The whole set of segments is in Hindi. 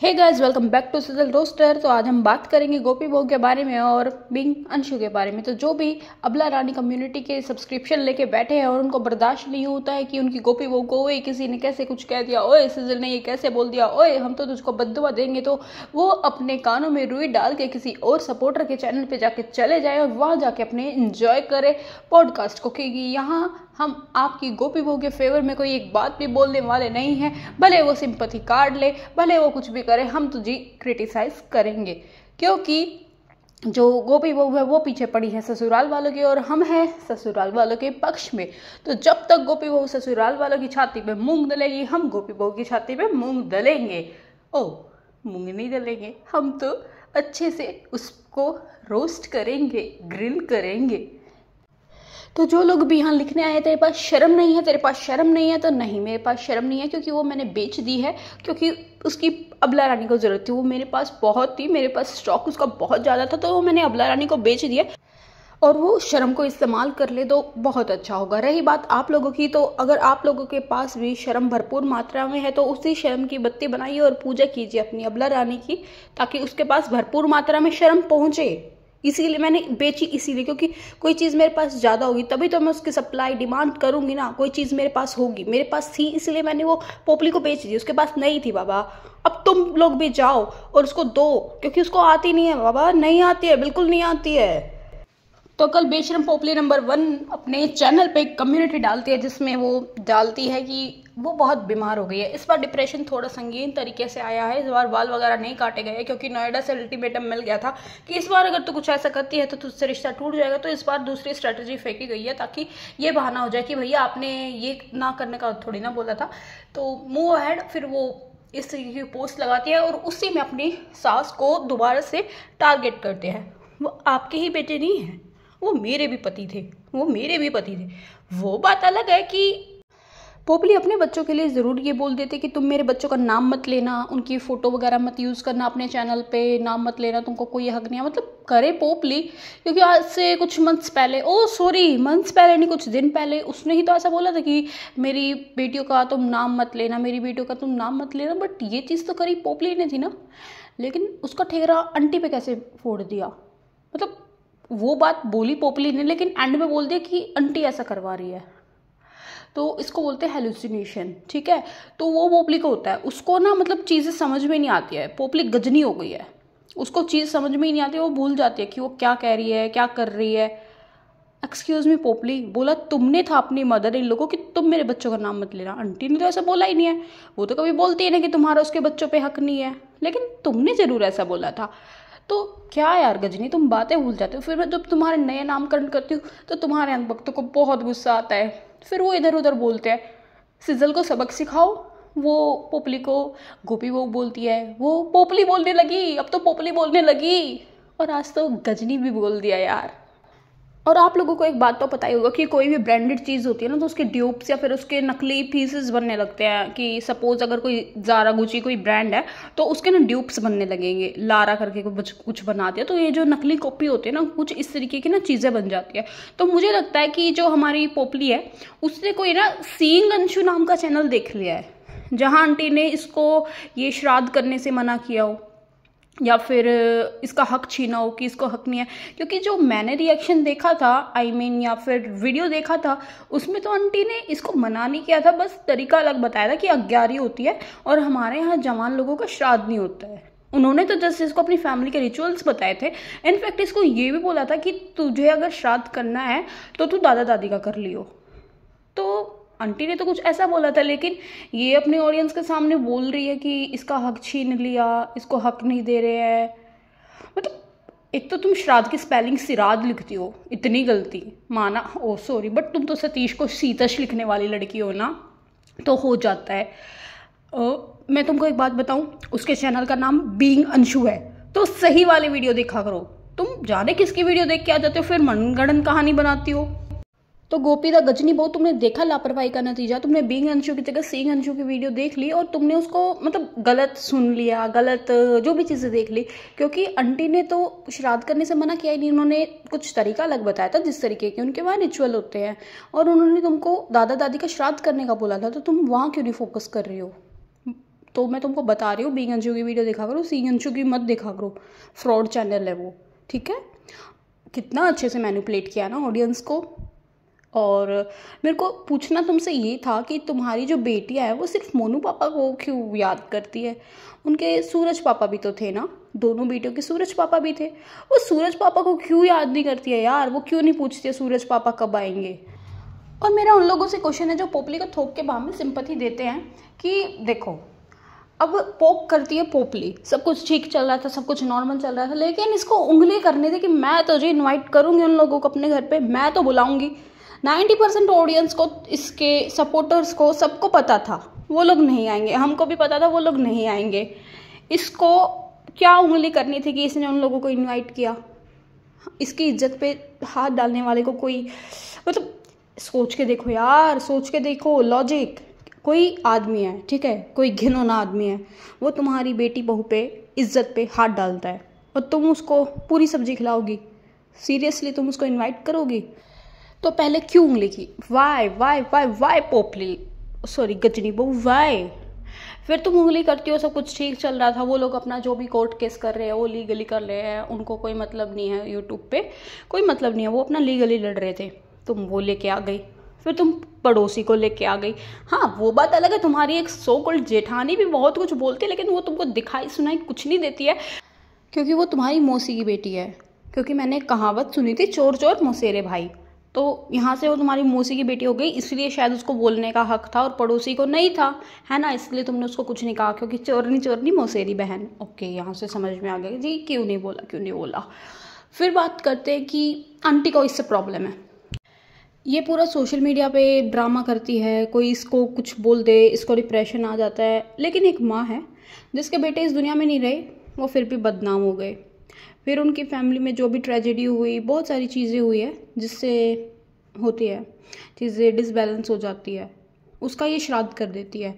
Hey guys, welcome back to Sizzle Roaster. तो आज हम बात करेंगे गोपी बहू के बारे में और बिंग अंशु के बारे में। तो जो भी अबला रानी कम्युनिटी के सब्सक्रिप्शन लेके बैठे हैं और उनको बर्दाश्त नहीं होता है कि उनकी गोपी बहू को ओए किसी ने कैसे कुछ कह दिया, ओए सिजल ने ये कैसे बोल दिया, ओए हम तो तुझको बद्दुआ देंगे, तो वो अपने कानों में रुई डाल के किसी और सपोर्टर के चैनल पे जाके चले जाए और वहाँ जाके अपने इंजॉय करे पॉडकास्ट को। क्योंकि यहाँ हम आपकी गोपी बहू के फेवर में कोई एक बात भी बोलने वाले नहीं हैं। भले वो सिंपैथी कार्ड ले, भले वो कुछ भी करे, हम तुझे क्रिटिसाइज करेंगे। क्योंकि जो गोपी बहू है वो पीछे पड़ी है ससुराल वालों की और हम हैं ससुराल वालों के पक्ष में। तो जब तक गोपी बहू ससुराल वालों की छाती पे मूंग दलेगी, हम गोपी बहू की छाती पे मूंग दलेंगे। ओ, मूंग नहीं दलेंगे, हम तो अच्छे से उसको रोस्ट करेंगे, ग्रिल करेंगे। तो जो लोग भी यहाँ लिखने आए तेरे पास शर्म नहीं है, तेरे पास शर्म नहीं है, तो नहीं, मेरे पास शर्म नहीं है। क्योंकि वो मैंने बेच दी है, क्योंकि उसकी अबला रानी को ज़रूरत थी। वो मेरे पास बहुत थी, मेरे पास स्टॉक उसका बहुत ज़्यादा था, तो वो मैंने अबला रानी को बेच दिया। और वो शर्म को इस्तेमाल कर ले तो बहुत अच्छा होगा। रही बात आप लोगों की, तो अगर आप लोगों के पास भी शर्म भरपूर मात्रा में है तो उसी शर्म की बत्ती बनाइए और पूजा कीजिए अपनी अबला रानी की, ताकि उसके पास भरपूर मात्रा में शर्म पहुँचे। इसीलिए मैंने बेची, इसीलिए क्योंकि कोई चीज़ मेरे पास ज़्यादा होगी तभी तो मैं उसकी सप्लाई डिमांड करूंगी ना। कोई चीज़ मेरे पास होगी, मेरे पास थी इसलिए मैंने वो पोपली को बेच दी। उसके पास नहीं थी बाबा। अब तुम लोग भी जाओ और उसको दो, क्योंकि उसको आती नहीं है बाबा, नहीं आती है, बिल्कुल नहीं आती है। तो कल बेशरम पोपली नंबर 1 अपने चैनल पे कम्युनिटी डालती है, जिसमें वो डालती है कि वो बहुत बीमार हो गई है। इस बार डिप्रेशन थोड़ा संगीन तरीके से आया है। इस बार बाल वगैरह नहीं काटे गए, क्योंकि नोएडा से अल्टीमेटम मिल गया था कि इस बार अगर तू कुछ ऐसा करती है तो तुझसे रिश्ता टूट जाएगा। तो इस बार दूसरी स्ट्रेटजी फेंकी गई है, ताकि ये बहाना हो जाए कि भैया आपने ये ना करने का थोड़ी ना बोला था, तो मूव अहेड। फिर वो इस तरीके की पोस्ट लगाती है और उसी में अपनी सास को दोबारा से टारगेट करते हैं। वो आपके ही बेटे नहीं हैं, वो मेरे भी पति थे, वो मेरे भी पति थे। वो बात अलग है कि पोपली अपने बच्चों के लिए ज़रूर ये बोल देते कि तुम मेरे बच्चों का नाम मत लेना, उनकी फ़ोटो वगैरह मत यूज़ करना अपने चैनल पे, नाम मत लेना, तुमको कोई हक नहीं है। मतलब करे पोपली, क्योंकि आज से कुछ मंथ्स पहले, ओ सॉरी मंथ्स पहले नहीं, कुछ दिन पहले उसने ही तो ऐसा बोला था कि मेरी बेटियों का तुम नाम मत लेना, मेरी बेटियों का तुम नाम मत लेना। बट ये चीज़ तो करी पोपली ने थी ना। लेकिन उसका ठेकरा आंटी पे कैसे फोड़ दिया? मतलब वो बात बोली पोपली ने, लेकिन एंड में बोल दिया कि आंटी ऐसा करवा रही है। तो इसको बोलते हैं हेलुसिनेशन, ठीक है। तो वो पोपली को होता है, उसको ना मतलब चीज़ें समझ में नहीं आती है। पोपली गजनी हो गई है, उसको चीज़ समझ में ही नहीं आती, वो भूल जाती है कि वो क्या कह रही है, क्या कर रही है। एक्सक्यूज मी पोपली, बोला तुमने था अपनी मदर इन लोगों कि तुम मेरे बच्चों का नाम मत लेना। आंटी ने तो ऐसा बोला ही नहीं है। वो तो कभी बोलती है ना कि तुम्हारा उसके बच्चों पे हक नहीं है, लेकिन तुमने ज़रूर ऐसा बोला था। तो क्या यार गजनी, तुम बातें भूल जाते हो। फिर मैं जब तुम्हारे नए नामकरण करती हूँ तो तुम्हारे अंधभक्तों को बहुत गुस्सा आता है। फिर वो इधर उधर बोलते हैं। सिजल को सबक सिखाओ। वो पोपली को गोपी बहू बोलती है, वो पोपली बोलने लगी, अब तो पोपली बोलने लगी, और आज तो गजनी भी बोल दिया यार। और आप लोगों को एक बात तो पता ही होगा कि कोई भी ब्रांडेड चीज़ होती है ना, तो उसके ड्यूप्स या फिर उसके नकली पीसेस बनने लगते हैं। कि सपोज अगर कोई ज़ारा गुची कोई ब्रांड है तो उसके ना ड्यूप्स बनने लगेंगे। लारा करके कुछ बनाती है, तो ये जो नकली कॉपी होती है ना, कुछ इस तरीके की ना चीज़ें बन जाती है। तो मुझे लगता है कि जो हमारी पोपली है उसने कोई ना सीइंग अंशु नाम का चैनल देख लिया है, जहाँ आंटी ने इसको ये श्राद्ध करने से मना किया हो, या फिर इसका हक छीना हो कि इसको हक नहीं है। क्योंकि जो मैंने रिएक्शन देखा था, या फिर वीडियो देखा था, उसमें तो आंटी ने इसको मना नहीं किया था, बस तरीका अलग बताया था कि अग्यारी होती है और हमारे यहाँ जवान लोगों का श्राद्ध नहीं होता है। उन्होंने तो जस्ट इसको अपनी फैमिली के रिचुअल्स बताए थे। इनफैक्ट इसको ये भी बोला था कि तुझे अगर श्राद्ध करना है तो तू दादा दादी का कर लियो। तो आंटी ने तो कुछ ऐसा बोला था, लेकिन ये अपने ऑडियंस के सामने बोल रही है कि इसका हक छीन लिया, इसको हक नहीं दे रहे हैं। मतलब एक तो तुम श्राद्ध की स्पेलिंग सिराद लिखती हो, इतनी गलती माना, ओ सॉरी, बट तुम तो सतीश को सीतश लिखने वाली लड़की हो ना, तो हो जाता है। मैं तुमको एक बात बताऊं, उसके चैनल का नाम बीइंग अंशु है, तो सही वाली वीडियो देखा करो। तुम जाने किसकी वीडियो देख के आ जाते हो, फिर मनगढ़ंत कहानी बनाती हो। तो गोपी दा गजनी बहू, तुमने देखा लापरवाही का नतीजा। तुमने बीइंग अंशु की जगह सीइंग अंशु की वीडियो देख ली और तुमने उसको मतलब गलत सुन लिया, गलत जो भी चीज़ें देख ली। क्योंकि आंटी ने तो श्राद्ध करने से मना किया ही नहीं, उन्होंने कुछ तरीका अलग बताया था जिस तरीके के उनके वहाँ रिचुअल होते हैं, और उन्होंने तुमको दादा दादी का श्राद्ध करने का बोला था। तो तुम वहाँ क्यों नहीं फोकस कर रही हो? तो मैं तुमको बता रही हूँ, बीइंग अंशु की वीडियो देखा करो, सीइंग अंशु की मत देखा करो, फ्रॉड चैनल है वो, ठीक है। कितना अच्छे से मैनिपुलेट किया ना ऑडियंस को। और मेरे को पूछना तुमसे ये था कि तुम्हारी जो बेटियाँ है वो सिर्फ मोनू पापा को क्यों याद करती है? उनके सूरज पापा भी तो थे ना, दोनों बेटियों के सूरज पापा भी थे। वो सूरज पापा को क्यों याद नहीं करती है यार? वो क्यों नहीं पूछती है सूरज पापा कब आएंगे? और मेरा उन लोगों से क्वेश्चन है जो पोपली को थोक के बाह में सिंपैथी देते हैं कि देखो, अब पोक करती है पोपली, सब कुछ ठीक चल रहा था, सब कुछ नॉर्मल चल रहा था, लेकिन इसको उंगली करने दे कि मैं तुझे इनवाइट करूंगी उन लोगों को अपने घर पे, मैं तो बुलाऊंगी। 90% ऑडियंस को, इसके सपोर्टर्स को, सबको पता था वो लोग नहीं आएंगे, हमको भी पता था वो लोग नहीं आएंगे। इसको क्या उंगली करनी थी कि इसने उन लोगों को इनवाइट किया? इसकी इज्जत पे हाथ डालने वाले को कोई, मतलब सोच के देखो यार, सोच के देखो, लॉजिक। कोई आदमी है, ठीक है, कोई घिनौना आदमी है, वो तुम्हारी बेटी बहू पे, इज्जत पे हाथ डालता है और तुम उसको पूरी सब्जी खिलाओगी? सीरियसली तुम उसको इनवाइट करोगी? तो पहले क्यों उंगली की? Why why why why Popli, sorry Gajni बहू, वाई? फिर तुम उंगली करती हो, सब कुछ ठीक चल रहा था, वो लोग अपना जो भी कोर्ट केस कर रहे हैं वो लीगली कर रहे हैं, उनको कोई मतलब नहीं है, यूट्यूब पे कोई मतलब नहीं है, वो अपना लीगली लड़ रहे थे, तुम वो लेके आ गई। फिर तुम पड़ोसी को लेके आ गई। हाँ, वो बात अलग है, तुम्हारी एक सो कॉल्ड जेठानी भी बहुत कुछ बोलती है, लेकिन वो तुमको दिखाई सुनाई कुछ नहीं देती है, क्योंकि वो तुम्हारी मौसी की बेटी है। क्योंकि मैंने कहावत सुनी थी, चोर चोर मौसेरे भाई, तो यहाँ से वो तुम्हारी मौसी की बेटी हो गई, इसलिए शायद उसको बोलने का हक था और पड़ोसी को नहीं था, है ना, इसलिए तुमने उसको कुछ नहीं कहा, क्योंकि चोरनी चोरनी मौसेरी बहन। ओके, यहाँ से समझ में आ गया जी क्यों नहीं बोला, क्यों नहीं बोला। फिर बात करते हैं कि आंटी को इससे प्रॉब्लम है, ये पूरा सोशल मीडिया पे ड्रामा करती है, कोई इसको कुछ बोल दे, इसको डिप्रेशन आ जाता है, लेकिन एक माँ है जिसके बेटे इस दुनिया में नहीं रहे, वो फिर भी बदनाम हो गए। फिर उनकी फैमिली में जो भी ट्रेजेडी हुई, बहुत सारी चीज़ें हुई है जिससे होती है, चीज़ें डिसबैलेंस हो जाती है, उसका ये श्राद्ध कर देती है।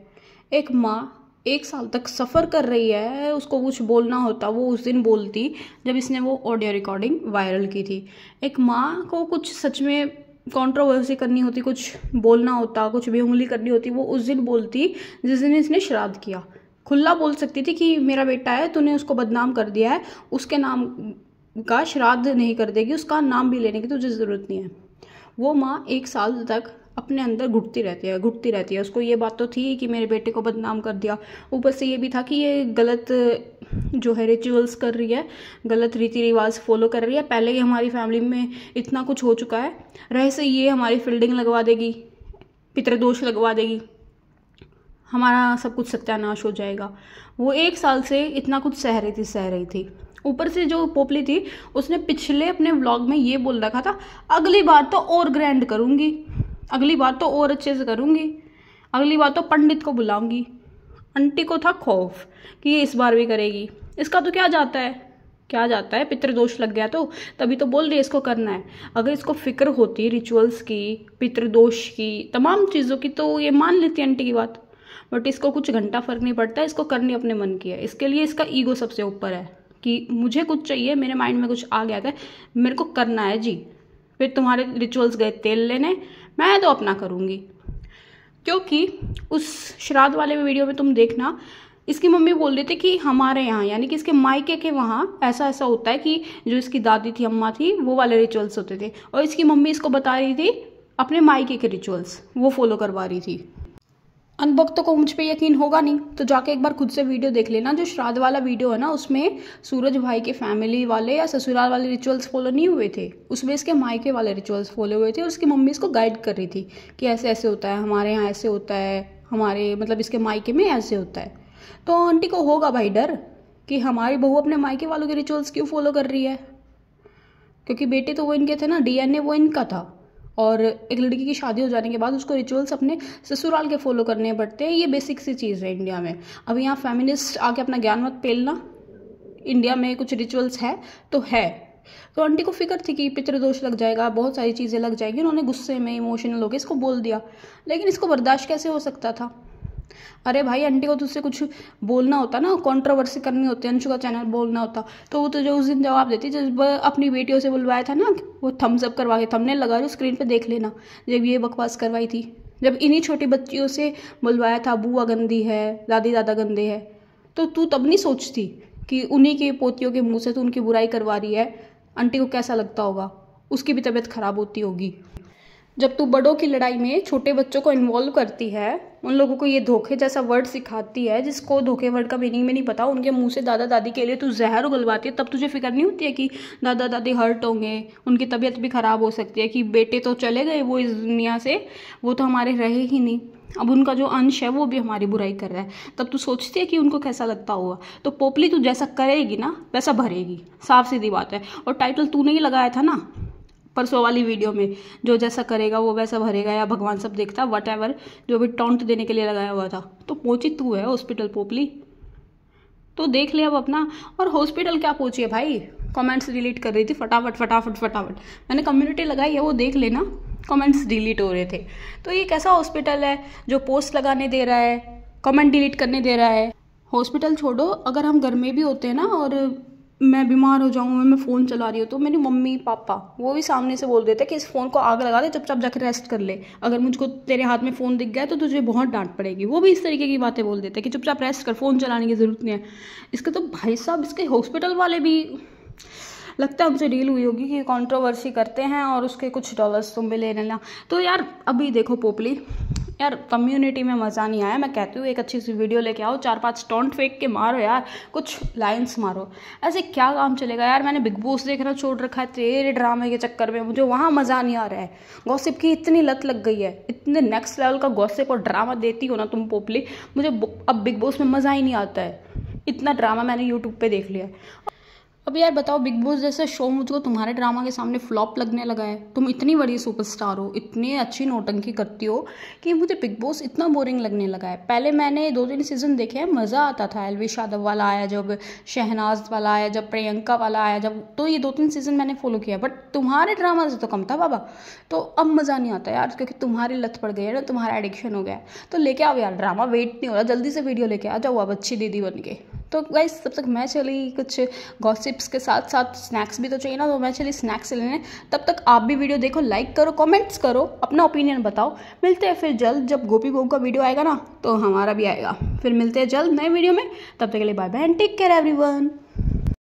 एक माँ 1 साल तक सफ़र कर रही है, उसको कुछ बोलना होता वो उस दिन बोलती जब इसने वो ऑडियो रिकॉर्डिंग वायरल की थी। एक माँ को कुछ सच में कंट्रोवर्सी करनी होती, कुछ बोलना होता, कुछ भी उंगली करनी होती, वो उस दिन बोलती जिस दिन इसने श्राद्ध किया। खुला बोल सकती थी कि मेरा बेटा है, तूने उसको बदनाम कर दिया है, उसके नाम का श्राद्ध नहीं कर देगी, उसका नाम भी लेने की तुझे ज़रूरत नहीं है। वो माँ 1 साल तक अपने अंदर घुटती रहती है। उसको ये बात तो थी कि मेरे बेटे को बदनाम कर दिया, ऊपर से ये भी था कि ये गलत जो है रिचुअल्स कर रही है, गलत रीति रिवाज फॉलो कर रही है। पहले ही हमारी फैमिली में इतना कुछ हो चुका है, रहे से ये हमारी फील्डिंग लगवा देगी, पितृदोष लगवा देगी, हमारा सब कुछ सत्यानाश हो जाएगा। वो 1 साल से इतना कुछ सह रही थी। ऊपर से जो पोपली थी उसने पिछले अपने व्लॉग में ये बोल रखा था, अगली बार तो और ग्रैंड करूँगी, अगली बार तो और अच्छे से करूँगी, अगली बार तो पंडित को बुलाऊंगी। आंटी को था खौफ कि ये इस बार भी करेगी। इसका तो क्या जाता है, पितृदोष लग गया तो तभी तो बोल रही है इसको करना है। अगर इसको फिक्र होती रिचुअल्स की, पितृदोष की, तमाम चीज़ों की, तो ये मान लेती आंटी की बात। बट इसको कुछ घंटा फर्क नहीं पड़ता, इसको करनी अपने मन की है। इसके लिए इसका ईगो सबसे ऊपर है कि मुझे कुछ चाहिए, मेरे माइंड में कुछ आ गया था, मेरे को करना है जी। फिर तुम्हारे रिचुअल्स गए तेल लेने, मैं तो अपना करूँगी। क्योंकि उस श्राद्ध वाले वीडियो में तुम देखना, इसकी मम्मी बोल रही थी कि हमारे यहाँ, यानी कि इसके मायके के वहाँ ऐसा होता है कि जो इसकी दादी थी, अम्मा थी, वो वाले रिचुअल्स होते थे, और इसकी मम्मी इसको बता रही थी अपने मायके के रिचुअल्स वो फॉलो करवा रही थी। अनभक्तों को मुझ पे यकीन होगा नहीं तो जाके एक बार खुद से वीडियो देख लेना। जो श्राद्ध वाला वीडियो है ना, उसमें सूरज भाई के फैमिली वाले या ससुराल वाले रिचुअल्स फॉलो नहीं हुए थे, उसमें इसके मायके वाले रिचुअल्स फॉलो हुए थे। और उसकी मम्मी इसको गाइड कर रही थी कि ऐसे ऐसे होता है, हमारे यहाँ ऐसे होता है, हमारे मतलब इसके मायके में ऐसे होता है। तो आंटी को होगा भाई डर कि हमारी बहू अपने मायके वालों के रिचुअल्स क्यों फॉलो कर रही है, क्योंकि बेटे तो वो इनके थे ना, DNA वो इनका था। और एक लड़की की शादी हो जाने के बाद उसको रिचुअल्स अपने ससुराल के फॉलो करने पड़ते हैं। ये बेसिक सी चीज़ है इंडिया में। अब यहाँ फेमिनिस्ट आके अपना ज्ञान मत पेलना, इंडिया में कुछ रिचुअल्स है तो है। तो आंटी को फिक्र थी कि पितृदोष लग जाएगा, बहुत सारी चीज़ें लग जाएंगी। उन्होंने गुस्से में इमोशनल होकर इसको बोल दिया, लेकिन इसको बर्दाश्त कैसे हो सकता था। अरे भाई, आंटी को तुझसे कुछ बोलना होता ना, कंट्रोवर्सी करनी होती, अंशु का चैनल बोलना होता, तो वो तुझे उस दिन जवाब देती जब अपनी बेटियों से बुलवाया था ना, वो थम्स अप करवा के थंबनेल लगा रही, स्क्रीन पे देख लेना, जब ये बकवास करवाई थी जब इन्हीं छोटी बच्चियों से बुलवाया था बुआ गंदी है, दादी दादा गंदे है, तो तू तब नहीं सोचती कि उन्हीं की पोतियों के मुंह से तो उनकी बुराई करवा रही है। आंटी को कैसा लगता होगा, उसकी भी तबीयत खराब होती होगी। जब तू बड़ों की लड़ाई में छोटे बच्चों को इन्वॉल्व करती है, उन लोगों को ये धोखे जैसा वर्ड सिखाती है जिसको धोखे वर्ड का मीनिंग में नहीं पता, उनके मुंह से दादा दादी के लिए तू जहर उगलवाती है, तब तुझे फिक्र नहीं होती है कि दादा दादी हर्ट होंगे, उनकी तबीयत भी खराब हो सकती है, कि बेटे तो चले गए वो इस दुनिया से, वो तो हमारे रहे ही नहीं, अब उनका जो अंश है वो भी हमारी बुराई कर रहा है। तब तू सोचती है कि उनको कैसा लगता होगा। तो पोपली तू जैसा करेगी ना वैसा भरेगी, साफ सीधी बात है। और टाइटल तूने ही लगाया था ना परसों वाली वीडियो में, जो जैसा करेगा वो वैसा भरेगा, या भगवान सब देखता, वट जो भी टॉन्ट देने के लिए लगाया हुआ था। तो पहुंची तू है हॉस्पिटल पोपली, तो देख ले अब अपना। और हॉस्पिटल क्या पहुंची है भाई, कमेंट्स डिलीट कर रही थी फटाफट फटाफट फटाफट, मैंने कम्युनिटी लगाई है वो देख लेना, कमेंट्स डिलीट हो रहे थे। तो ये कैसा हॉस्पिटल है जो पोस्ट लगाने दे रहा है, कमेंट डिलीट करने दे रहा है। हॉस्पिटल छोड़ो, अगर हम घर में भी होते हैं ना और मैं बीमार हो जाऊँ, मैं फ़ोन चला रही हूँ, तो मेरी मम्मी पापा वो भी सामने से बोल देते कि इस फ़ोन को आग लगा दे, चुपचाप जाकर रेस्ट कर ले, अगर मुझको तेरे हाथ में फ़ोन दिख गया तो तुझे बहुत डांट पड़ेगी। वो भी इस तरीके की बातें बोल देते कि चुपचाप रेस्ट कर, फ़ोन चलाने की ज़रूरत नहीं है। इसके तो भाई साहब, इसके हॉस्पिटल वाले भी लगता है हमसे डील हुई होगी कि कंट्रोवर्सी करते हैं और उसके कुछ डॉलर्स तुम भी ले लेना। तो यार अभी देखो पोपली, यार कम्युनिटी में मज़ा नहीं आया, मैं कहती हूँ एक अच्छी सी वीडियो लेके आओ, 4-5 टॉन्ट फेंक के मारो यार, कुछ लाइंस मारो, ऐसे क्या काम चलेगा यार। मैंने बिग बॉस देखना छोड़ रखा है तेरे ड्रामे के चक्कर में, मुझे वहाँ मज़ा नहीं आ रहा है। गॉसिप की इतनी लत लग गई है, इतने नेक्स्ट लेवल का गॉसिप और ड्रामा देती हो ना तुम पोपली, मुझे अब बिग बॉस में मज़ा ही नहीं आता है। इतना ड्रामा मैंने यूट्यूब पर देख लिया। अब यार बताओ, बिग बॉस जैसा शो मुझको तुम्हारे ड्रामा के सामने फ्लॉप लगने लगा है। तुम इतनी बड़ी सुपरस्टार हो, इतनी अच्छी नौटंकी करती हो कि मुझे बिग बॉस इतना बोरिंग लगने लगा है। पहले मैंने 2-3 सीज़न देखे हैं, मज़ा आता था। एलविश यादव वाला आया जब, शहनाज वाला आया जब, प्रियंका वाला आया जब, तो ये 2-3 सीज़न मैंने फॉलो किया। बट तुम्हारे ड्रामा से तो कम था बाबा। तो अब मज़ा नहीं आता यार, क्योंकि तुम्हारी लत पड़ गई है ना, तुम्हारा एडिक्शन हो गया है। तो लेके आओ यार ड्रामा, वेट नहीं हो रहा, जल्दी से वीडियो लेके आ जाओ अब अच्छी दीदी बन के। तो गाइस तब तक मैं चली कुछ गॉसिप्स के साथ साथ स्नैक्स भी तो चाहिए ना, तो मैं चली स्नैक्स लेने। तब तक आप भी वीडियो देखो, लाइक करो, कमेंट्स करो, अपना ओपिनियन बताओ। मिलते हैं फिर जल्द, जब गोपी बहू का वीडियो आएगा ना तो हमारा भी आएगा। फिर मिलते हैं जल्द नए वीडियो में, तब तक के लिए bye bye and take care everyone.